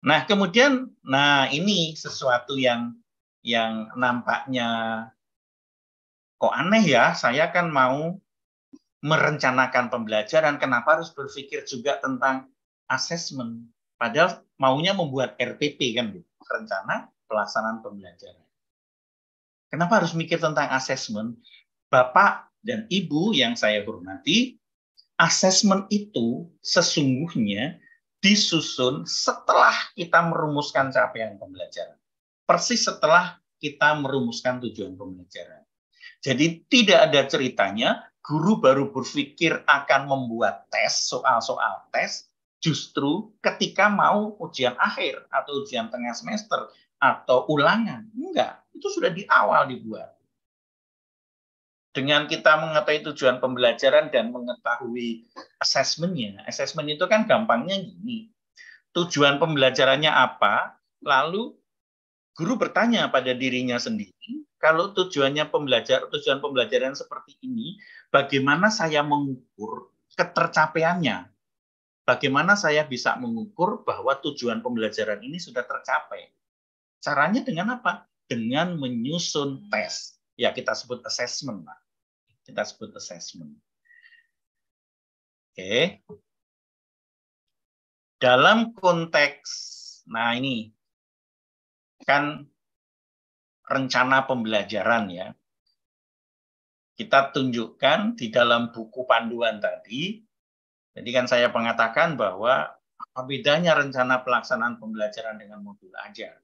Nah, kemudian, ini sesuatu yang nampaknya kok aneh ya, saya kan mau merencanakan pembelajaran, kenapa harus berpikir juga tentang asesmen? Padahal maunya membuat RPP kan, gitu, rencana pelaksanaan pembelajaran. Kenapa harus mikir tentang asesmen? Bapak dan Ibu yang saya hormati, asesmen itu sesungguhnya disusun setelah kita merumuskan capaian pembelajaran. Persis setelah kita merumuskan tujuan pembelajaran. Jadi tidak ada ceritanya guru baru berpikir akan membuat tes, soal-soal tes, justru ketika mau ujian akhir atau ujian tengah semester atau ulangan. Enggak, itu sudah di awal dibuat. Dengan kita mengetahui tujuan pembelajaran dan mengetahui asesmennya, asesmen itu kan gampangnya gini, tujuan pembelajarannya apa, lalu guru bertanya pada dirinya sendiri, kalau tujuan pembelajaran seperti ini, bagaimana saya mengukur ketercapaiannya? Bagaimana saya bisa mengukur bahwa tujuan pembelajaran ini sudah tercapai? Caranya dengan apa? Dengan menyusun tes. Ya, kita sebut assessment. Kita sebut assessment. Oke. Dalam konteks, ini kan rencana pembelajaran ya. Kita tunjukkan di dalam buku panduan tadi, jadi kan saya mengatakan bahwa apa bedanya rencana pelaksanaan pembelajaran dengan modul ajar.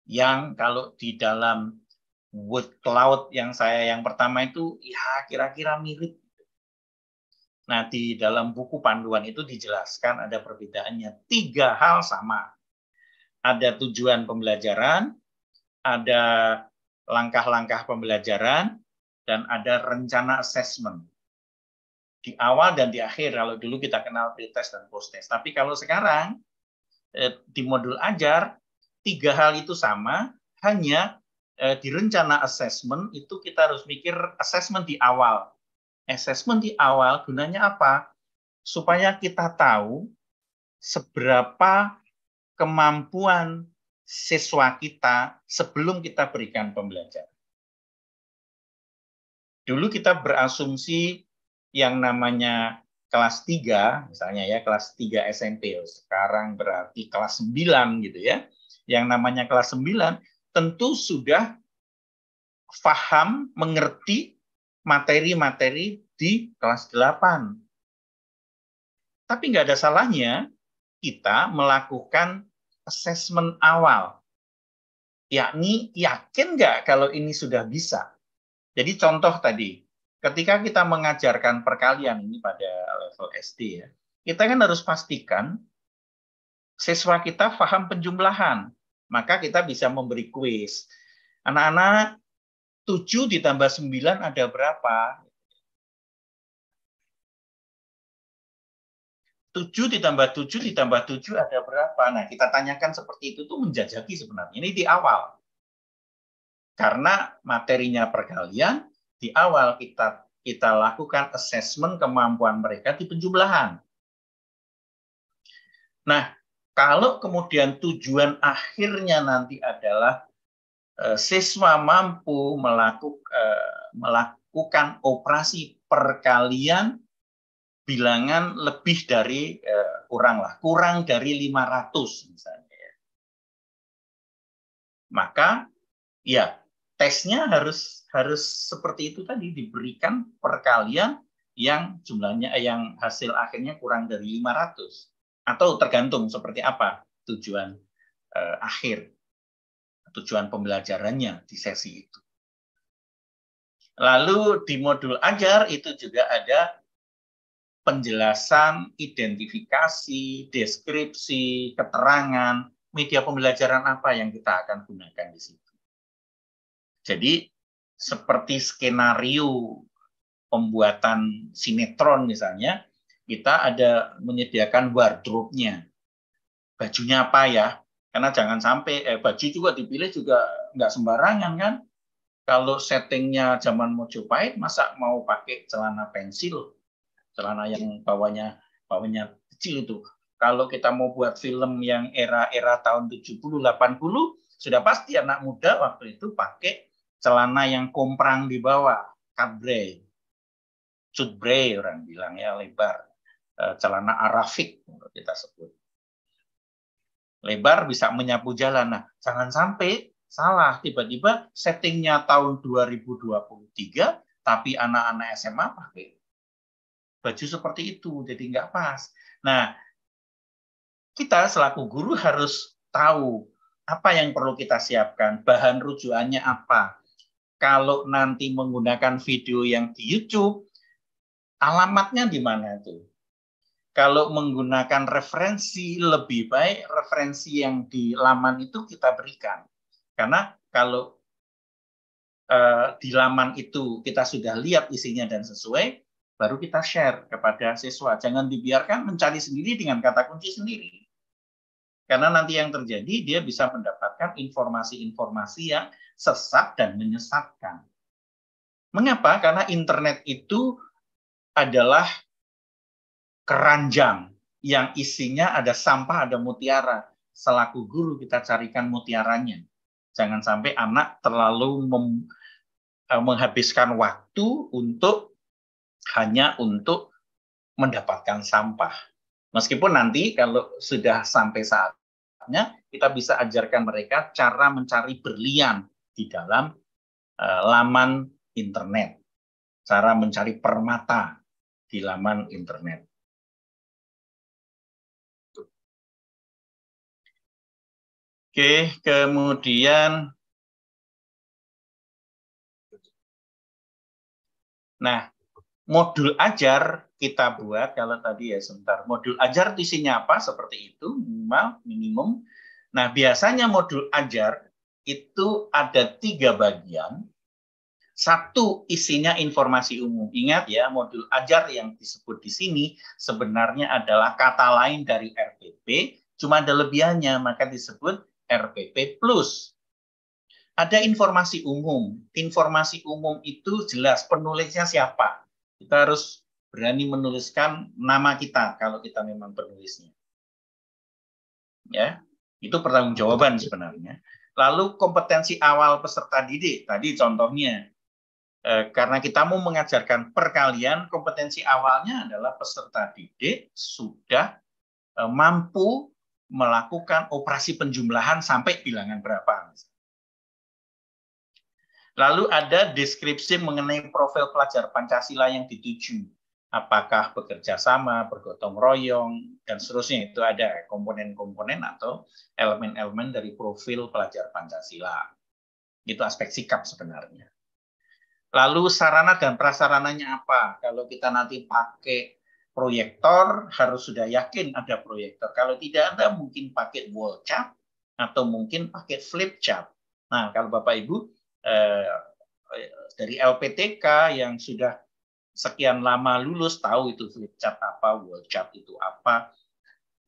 Yang kalau di dalam word cloud yang pertama itu ya kira-kira mirip. Nah, di dalam buku panduan itu dijelaskan ada perbedaannya. 3 hal sama. Ada tujuan pembelajaran, ada langkah-langkah pembelajaran, dan ada rencana assessment. Di awal dan di akhir, kalau dulu kita kenal pre-test dan post-test. Tapi kalau sekarang, di modul ajar, 3 hal itu sama, hanya di rencana assessment itu kita harus mikir assessment di awal. Assessment di awal gunanya apa? Supaya kita tahu seberapa kemampuan siswa kita sebelum kita berikan pembelajaran. Dulu kita berasumsi yang namanya kelas 3, misalnya ya, kelas 3 SMP, sekarang berarti kelas 9 gitu ya. Yang namanya kelas 9 tentu sudah paham, mengerti materi-materi di kelas 8. Tapi nggak ada salahnya kita melakukan assessment awal. Yakni yakin nggak kalau ini sudah bisa. Jadi contoh tadi, ketika kita mengajarkan perkalian ini pada level SD ya, kita kan harus pastikan siswa kita paham penjumlahan. Maka kita bisa memberi kuis. Anak-anak 7 ditambah 9 ada berapa? 7 ditambah 7 ditambah 7 ada berapa? Nah, kita tanyakan seperti itu tuh menjajaki sebenarnya. Ini di awal. Karena materinya perkalian, di awal kita lakukan assessment kemampuan mereka di penjumlahan. Nah, kalau kemudian tujuan akhirnya nanti adalah siswa mampu melakukan operasi perkalian bilangan lebih dari kurang dari 500 misalnya. Maka ya tesnya harus seperti itu tadi, diberikan perkalian yang jumlahnya yang hasil akhirnya kurang dari 500 atau tergantung seperti apa tujuan akhir, tujuan pembelajarannya di sesi itu. Lalu di modul ajar itu juga ada penjelasan, identifikasi, deskripsi, keterangan media pembelajaran apa yang kita akan gunakan di situ. Jadi seperti skenario pembuatan sinetron misalnya, kita ada menyediakan wardrobe-nya. Bajunya apa ya? Karena jangan sampai baju juga dipilih juga nggak sembarangan kan. Kalau settingnya zaman Mojopahit, masa mau pakai celana pensil, celana yang bawahnya kecil itu. Kalau kita mau buat film yang era-era tahun 70-80, sudah pasti anak muda waktu itu pakai celana yang komprang di bawah, cutbray, cutbray orang bilang ya, lebar, celana arafik kita sebut. Lebar bisa menyapu jalan. Nah, jangan sampai salah, tiba-tiba settingnya tahun 2023, tapi anak-anak SMA pakai baju seperti itu, jadi nggak pas. Nah, kita selaku guru harus tahu apa yang perlu kita siapkan, bahan rujukannya apa. Kalau nanti menggunakan video yang di YouTube, alamatnya di mana itu? Kalau menggunakan referensi, lebih baik referensi yang di laman itu kita berikan. Karena kalau di laman itu kita sudah lihat isinya dan sesuai, baru kita share kepada siswa. Jangan dibiarkan mencari sendiri dengan kata kunci sendiri. Karena nanti yang terjadi, dia bisa mendapatkan informasi-informasi yang sesat dan menyesatkan. Mengapa? Karena internet itu adalah keranjang yang isinya ada sampah, ada mutiara. Selaku guru kita carikan mutiaranya. Jangan sampai anak terlalu menghabiskan waktu hanya untuk mendapatkan sampah. Meskipun nanti kalau sudah sampai saatnya, kita bisa ajarkan mereka cara mencari berlian di dalam laman internet. Cara mencari permata di laman internet. Oke, kemudian nah, modul ajar kita buat, kalau tadi ya sebentar, modul ajar isinya apa, seperti itu, minimum. Nah, biasanya modul ajar itu ada 3 bagian. Satu, isinya informasi umum. Ingat ya, modul ajar yang disebut di sini sebenarnya adalah kata lain dari RPP, cuma ada lebihannya, maka disebut RPP Plus. Ada informasi umum. Informasi umum itu jelas penulisnya siapa. Kita harus berani menuliskan nama kita kalau kita memang penulisnya. Ya, itu pertanggungjawaban sebenarnya. Lalu kompetensi awal peserta didik. Tadi contohnya, karena kita mau mengajarkan perkalian, kompetensi awalnya adalah peserta didik sudah mampu melakukan operasi penjumlahan sampai bilangan berapa. Lalu ada deskripsi mengenai profil pelajar Pancasila yang dituju. Apakah bekerja sama, bergotong royong, dan seterusnya. Itu ada komponen-komponen atau elemen-elemen dari profil pelajar Pancasila. Itu aspek sikap sebenarnya. Lalu sarana dan prasarananya apa? Kalau kita nanti pakai proyektor, harus sudah yakin ada proyektor. Kalau tidak ada, mungkin pakai wall chart, atau mungkin pakai flip chart. Nah, kalau Bapak Ibu dari LPTK yang sudah sekian lama lulus tahu itu flip chart apa, wall chart itu apa,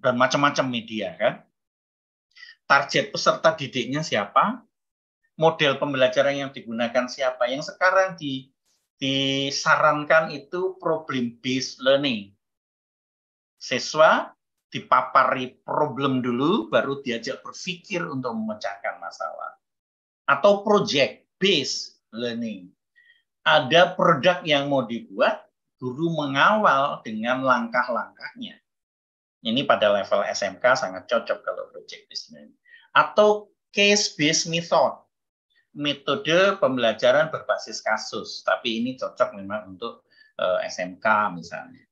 dan macam-macam media kan. Target peserta didiknya siapa, model pembelajaran yang digunakan siapa. Yang sekarang disarankan itu problem based learning. Siswa dipapari problem dulu, baru diajak berpikir untuk memecahkan masalah. Atau project based learning. Ada produk yang mau dibuat, guru mengawal dengan langkah-langkahnya. Ini pada level SMK sangat cocok kalau project based learning. Atau case based method, metode pembelajaran berbasis kasus. Tapi ini cocok memang untuk SMK misalnya.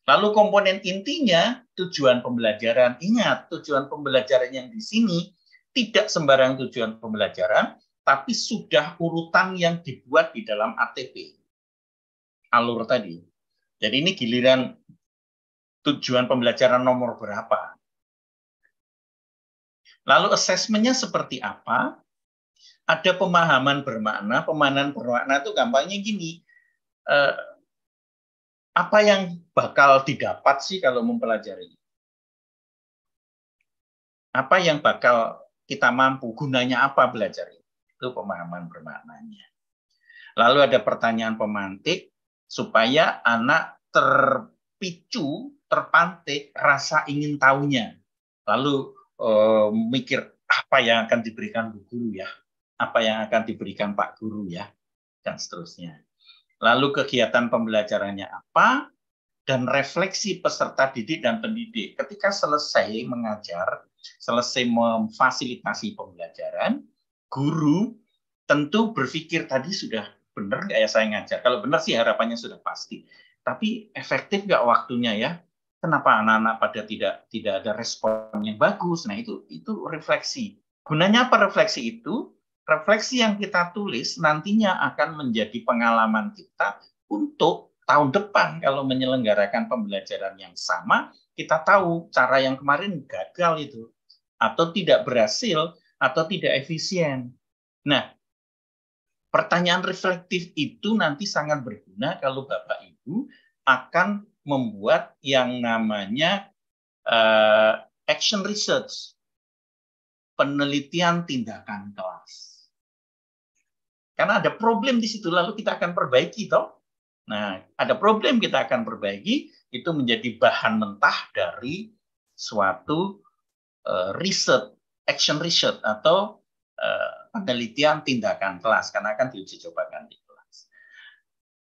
Lalu komponen intinya tujuan pembelajaran. Ingat, tujuan pembelajaran yang di sini tidak sembarang tujuan pembelajaran, tapi sudah urutan yang dibuat di dalam ATP. Alur tadi. Jadi ini giliran tujuan pembelajaran nomor berapa. Lalu asesmennya seperti apa? Ada pemahaman bermakna. Pemahaman bermakna itu gampangnya gini. Apa yang bakal didapat sih kalau mempelajari? Apa yang bakal kita mampu? Gunanya apa belajar? Itu pemahaman bermaknanya. Lalu ada pertanyaan pemantik supaya anak terpicu terpantik rasa ingin tahunya. Lalu mikir apa yang akan diberikan Bu Guru ya, apa yang akan diberikan Pak Guru ya, dan seterusnya. Lalu kegiatan pembelajarannya apa, dan refleksi peserta didik dan pendidik. Ketika selesai mengajar, selesai memfasilitasi pembelajaran, guru tentu berpikir tadi sudah benar nggak ya saya ngajar. Kalau benar sih harapannya sudah pasti. Tapi efektif nggak waktunya ya? Kenapa anak-anak pada tidak ada respon yang bagus? Nah itu refleksi. Gunanya apa refleksi itu? Refleksi yang kita tulis nantinya akan menjadi pengalaman kita untuk tahun depan kalau menyelenggarakan pembelajaran yang sama, kita tahu cara yang kemarin gagal itu, atau tidak berhasil, atau tidak efisien. Nah, pertanyaan reflektif itu nanti sangat berguna kalau Bapak Ibu akan membuat yang namanya action research, penelitian tindakan kelas. Karena ada problem di situ, lalu kita akan perbaiki, toh. Nah, ada problem kita akan perbaiki, itu menjadi bahan mentah dari suatu riset, action research, atau penelitian tindakan kelas, karena akan diuji cobakan di kelas.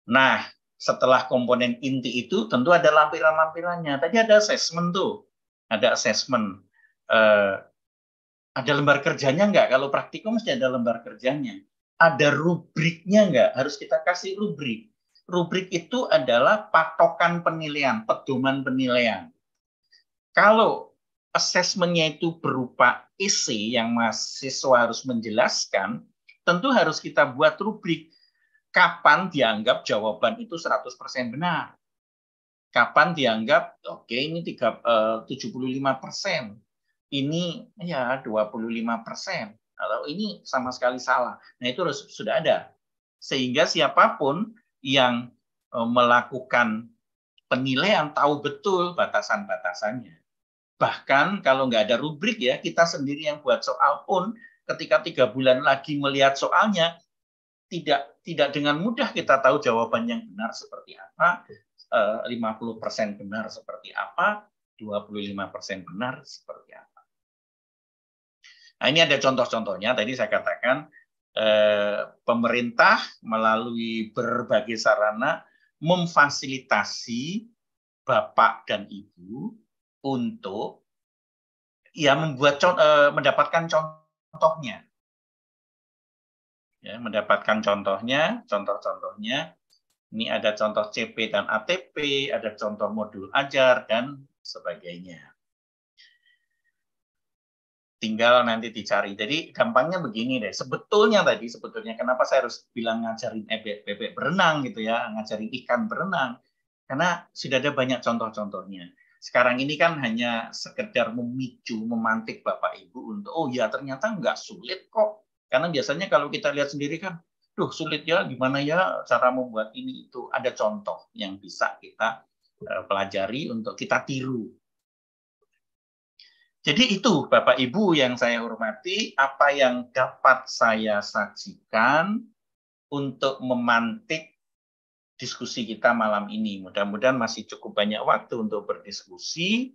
Nah, setelah komponen inti itu tentu ada lampiran-lampirannya. Tadi ada assessment tuh, ada assessment. Ada lembar kerjanya nggak? Kalau praktikum mesti ada lembar kerjanya. Ada rubriknya nggak? Harus kita kasih rubrik. Rubrik itu adalah patokan penilaian, pedoman penilaian. Kalau assessment-nya itu berupa essay yang mahasiswa harus menjelaskan, tentu harus kita buat rubrik. Kapan dianggap jawaban itu 100% benar? Kapan dianggap, oke, ini 75%, ini ya 25%, atau ini sama sekali salah. Nah, itu sudah ada. Sehingga siapapun yang melakukan penilaian tahu betul batasan-batasannya. Bahkan kalau nggak ada rubrik ya, kita sendiri yang buat soal pun, ketika 3 bulan lagi melihat soalnya, tidak dengan mudah kita tahu jawaban yang benar seperti apa, 50% benar seperti apa, 25% benar seperti apa. Nah, ini ada contoh-contohnya. Tadi saya katakan pemerintah melalui berbagai sarana memfasilitasi Bapak dan Ibu untuk ya mendapatkan contohnya. Ya, mendapatkan contoh-contohnya. Ini ada contoh CP dan ATP, ada contoh modul ajar, dan sebagainya. Tinggal nanti dicari. Jadi gampangnya begini deh. Sebetulnya kenapa saya harus bilang ngajarin bebek berenang gitu ya, ngajarin ikan berenang. Karena sudah ada banyak contoh-contohnya. Sekarang ini kan hanya sekedar memicu, memantik Bapak Ibu untuk, oh ya ternyata nggak sulit kok. Karena biasanya kalau kita lihat sendiri kan, duh sulit ya, gimana ya cara membuat ini itu. Ada contoh yang bisa kita pelajari untuk kita tiru. Jadi itu Bapak Ibu yang saya hormati, apa yang dapat saya sajikan untuk memantik diskusi kita malam ini. Mudah-mudahan masih cukup banyak waktu untuk berdiskusi.